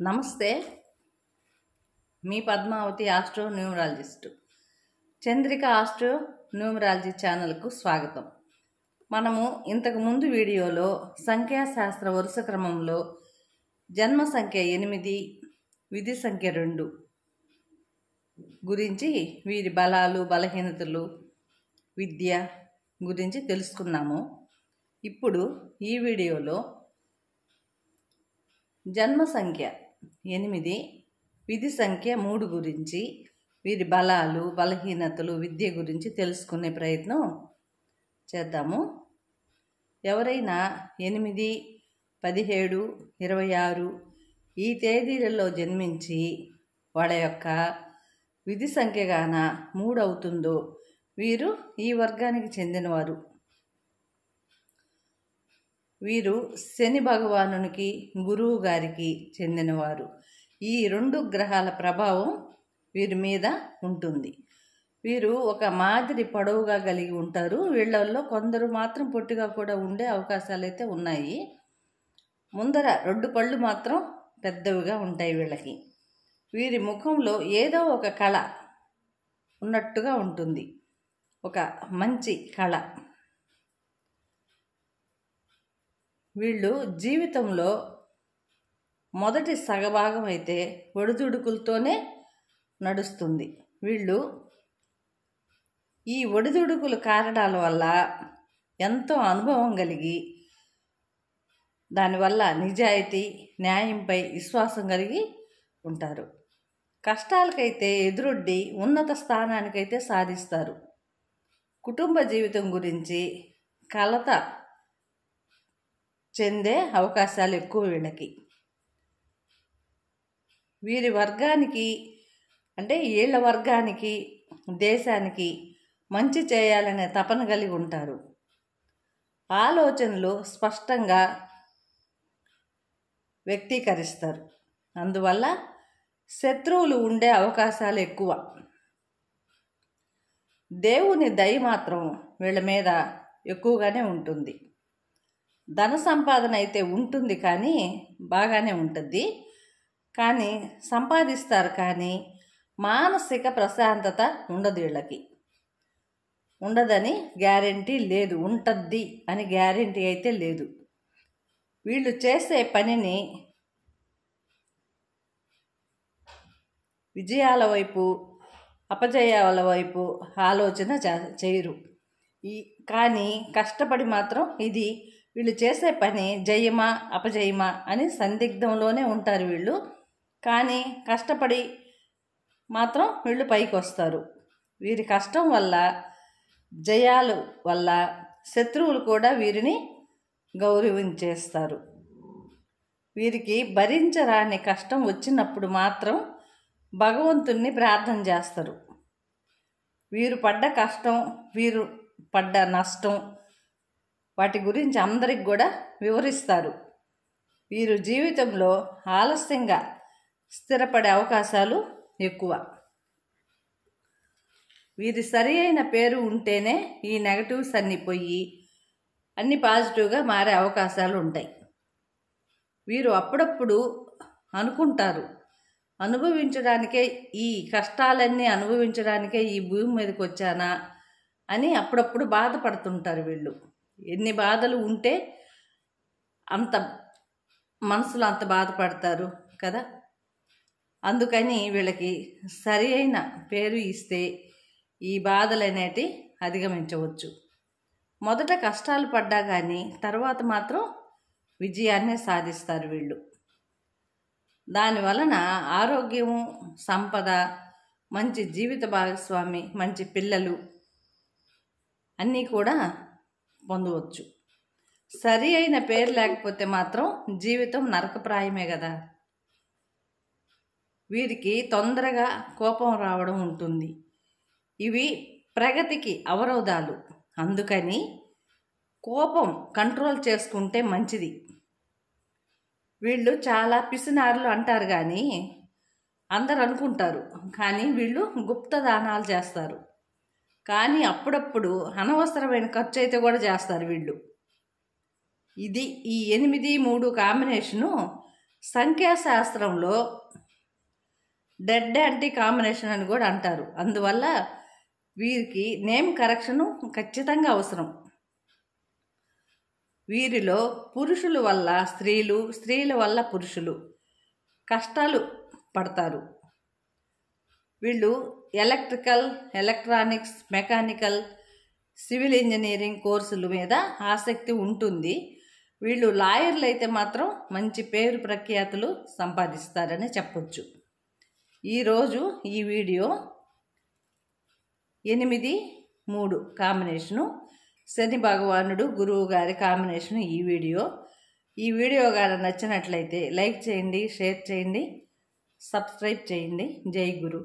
నమస్తే. మీ Padmavathi astro numerologist. Chandrika astro numerology ఛానల్కు స్వాగతం. మనము ఇంతకు ముందు వీడియోలో సంఖ్యాశాస్త్ర వరుస క్రమంలో జన్మ సంఖ్య 8, విధి సంఖ్య 2 గురించి, వీరి బలాలు బలహీనతలు, విద్య గురించి తెలుసుకున్నాము. ఇప్పుడు ఈ వీడియోలో జన్మ సంఖ్య 8, విధి సంఖ్య 3 గురించి, వీరి బలాలు బలహీనతలు, విద్య గురించి తెలుసుకునే ప్రయత్నం చేద్దాము. ఎవరైనా 8, 17, 26 ఈ తేదీలలో జన్మించి వాళ్ళ యొక్క విధి సంఖ్యగాన 3 అవుతుందో వీరు ఈ వర్గానికి చెందినవారు. వీరు శని భగవానునికి, గురువు గారికి చెందినవారు. ఈ 2 గ్రహాల ప్రభావం వీరి మీద ఉంటుంది. వీరు ఒక మాదిరి పొడవుగా కలిగి ఉంటారు. వీళ్ళల్లో కొందరు మాత్రం పొట్టిగా కూడా ఉండే అవకాశాలు అయితే ఉన్నాయి. ముందర 2 పళ్ళు మాత్రం పెద్దవిగా ఉంటాయి వీళ్ళకి. వీరి ముఖంలో ఏదో ఒక కళ ఉన్నట్టుగా ఉంటుంది, ఒక మంచి కళ. వీళ్ళు జీవితంలో మొదటి సగభాగం అయితే ఒడిదుడుకులతోనే నడుస్తుంది. వీళ్ళు ఈ ఒడిదుడుకుల కారణాల వల్ల ఎంతో అనుభవం కలిగి, దానివల్ల నిజాయితీ, న్యాయంపై విశ్వాసం కలిగి ఉంటారు. కష్టాలకైతే ఎదురొడ్డి ఉన్నత స్థానానికైతే సాధిస్తారు. కుటుంబ జీవితం గురించి కలత చెందే అవకాశాలు ఎక్కువ వీళ్ళకి. వీరి వర్గానికి అంటే వీళ్ళ వర్గానికి, దేశానికి మంచి చేయాలనే తపన కలిగి ఉంటారు. ఆలోచనలు స్పష్టంగా వ్యక్తీకరిస్తారు. అందువల్ల శత్రువులు ఉండే అవకాశాలు ఎక్కువ. దేవుని దయ మాత్రం వీళ్ళ మీద ఎక్కువగానే ఉంటుంది. ధన సంపాదన అయితే ఉంటుంది, కానీ బాగానే ఉంటుంది, కానీ సంపాదిస్తారు, కానీ మానసిక ప్రశాంతత ఉండదు వీళ్ళకి. ఉండదని గ్యారెంటీ లేదు, ఉంటుంది అని గ్యారెంటీ అయితే లేదు. వీళ్ళు చేసే పనిని విజయాల వైపు, అపజయాల వైపు ఆలోచన చేయరు. కానీ కష్టపడి మాత్రం ఇది వీళ్ళు చేసే పని జయమా అపజయమా అని సందిగ్ధంలోనే ఉంటారు వీళ్ళు. కానీ కష్టపడి మాత్రం వీళ్ళు పైకి వస్తారు. వీరి కష్టం వల్ల, జయాలు వల్ల శత్రువులు కూడా వీరిని గౌరవించేస్తారు. వీరికి భరించరాని కష్టం వచ్చినప్పుడు మాత్రం భగవంతుణ్ణి ప్రార్థన చేస్తారు. వీరు పడ్డ కష్టం, వీరు పడ్డ నష్టం, వాటి గురించి అందరికి కూడా వివరిస్తారు. వీరు జీవితంలో ఆలస్యంగా స్థిరపడే అవకాశాలు ఎక్కువ. వీరి సరి అయిన పేరు ఉంటేనే ఈ నెగటివ్స్ అన్నీ పోయి అన్నీ పాజిటివ్గా మారే అవకాశాలు ఉంటాయి. వీరు అప్పుడప్పుడు అనుకుంటారు, అనుభవించడానికే, ఈ కష్టాలన్నీ అనుభవించడానికే ఈ భూమి మీదకి వచ్చానా అని అప్పుడప్పుడు బాధపడుతుంటారు వీళ్ళు. ఎన్ని బాధలు ఉంటే అంత మనసులో అంత బాధపడతారు కదా. అందుకని వీళ్ళకి సరి అయిన పేరు ఇస్తే ఈ బాధలు అనేటివి అధిగమించవచ్చు. మొదట కష్టాలు పడ్డా కానీ తర్వాత మాత్రం విజయాన్నే సాధిస్తారు వీళ్ళు. దానివలన ఆరోగ్యము, సంపద, మంచి జీవిత భాగస్వామి, మంచి పిల్లలు అన్నీ కూడా పొందవచ్చు. సరి అయిన పేరు లేకపోతే మాత్రం జీవితం నరకప్రాయమే కదా. వీరికి తొందరగా కోపం రావడం ఉంటుంది. ఇవి ప్రగతికి అవరోధాలు. అందుకని కోపం కంట్రోల్ చేసుకుంటే మంచిది. వీళ్ళు చాలా పిసినారులు అంటారు, కానీ అందరు అనుకుంటారు, కానీ వీళ్ళు గుప్తదానాలు చేస్తారు. కానీ అప్పుడప్పుడు అనవసరమైన ఖర్చు అయితే కూడా చేస్తారు వీళ్ళు. ఇది ఈ 8, 3 కాంబినేషను సంఖ్యాశాస్త్రంలో డెడ్ యాంటీ కాంబినేషన్ అని కూడా అంటారు. అందువల్ల వీరికి నేమ్ కరెక్షను ఖచ్చితంగా అవసరం. వీరిలో పురుషుల వల్ల స్త్రీలు, స్త్రీల వల్ల పురుషులు కష్టాలు పడతారు. వీళ్ళు electrical, electronics, mechanical, civil engineering కోర్సుల మీద ఆసక్తి ఉంటుంది. వీళ్ళు లాయర్లు అయితే మాత్రం మంచి పేరు ప్రఖ్యాతులు సంపాదిస్తారని చెప్పొచ్చు. ఈరోజు ఈ వీడియో 8-3 కాంబినేషను, శని భగవానుడు గురువు గారి కాంబినేషను. ఈ వీడియో గారు నచ్చినట్లయితే లైక్ చేయండి, షేర్ చేయండి, సబ్స్క్రైబ్ చేయండి. జై గురు.